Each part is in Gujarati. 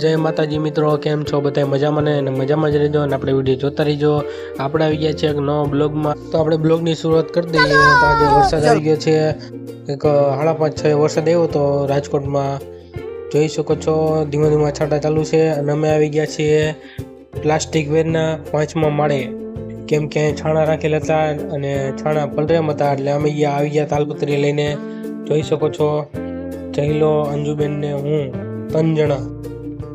जय माताजी मित्रों, केम छो बधाय मजामां ने अने मजामां ज रहेजो अने आपणे विडियो जोता रहीजो। आपणे આવી ગયા છે એક નવો બ્લોગમાં। તો આપણે બ્લોગની શરૂઆત કરી દઈએ। તો આજે વરસાદ આવી ગયો છે, એક 5:30-6 વરસાદ આવ્યો તો રાજકોટમાં। જોઈ શકો છો ધીમા ધીમા છાંટા ચાલુ છે અને અમે આવી ગયા છીએ પ્લાસ્ટિક વેરના 5મા માળે, કેમ કે છાણા રાખેલા હતા અને છાણા પલરેમ હતા એટલે અમે આવી ગયા તાલપત્રી લઈને। જોઈ શકો છો જયલો, અંજુબેન ને હું 3 જણા।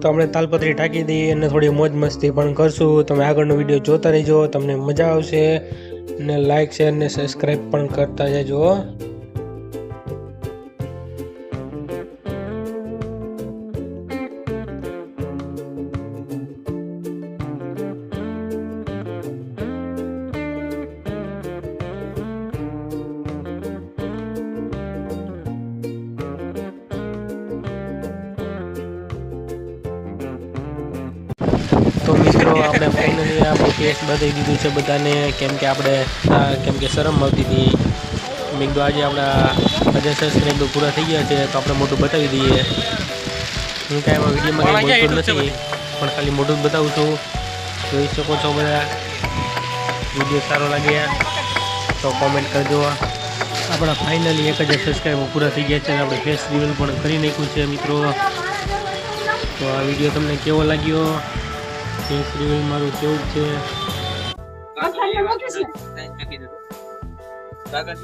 तो हमने तालपत्री ढाकी दी અને થોડી મોજ મસ્તી પણ કરશું। તમે આગળનો વિડિયો જોતા રહેજો, તમને મજા આવશે અને લાઈક શેર ને સબસ્ક્રાઇબ પણ કરતા જજો। तो मित्रों આપણે ફાઇનલી આ ફેસ બતાવી દીધું છે બધાને, કેમ કે શરમ આવતી હતી। મેં કીધું આજે આપણા 1000 સબસ્ક્રાઇબર પૂરા થઈ ગયા છે તો આપણે મોઢું બતાવી દઈએ। હું કાંઈ એમાં વિડીયોમાં કંઈ બોલતો નથી, પણ ખાલી મોઢું જ બતાવું છું। જોઈ શકો છો બધા। વિડીયો સારો લાગે તો કોમેન્ટ કરજો। આપણા ફાઇનલી 1000 સબસ્ક્રાઇબર પૂરા થઈ ગયા છે અને આપણે ફેસ રિવીલ પણ કરી નાખ્યું છે મિત્રો। તો આ વિડીયો તમને કેવો લાગ્યો? फेस रिवील मारू केवुं छे कागज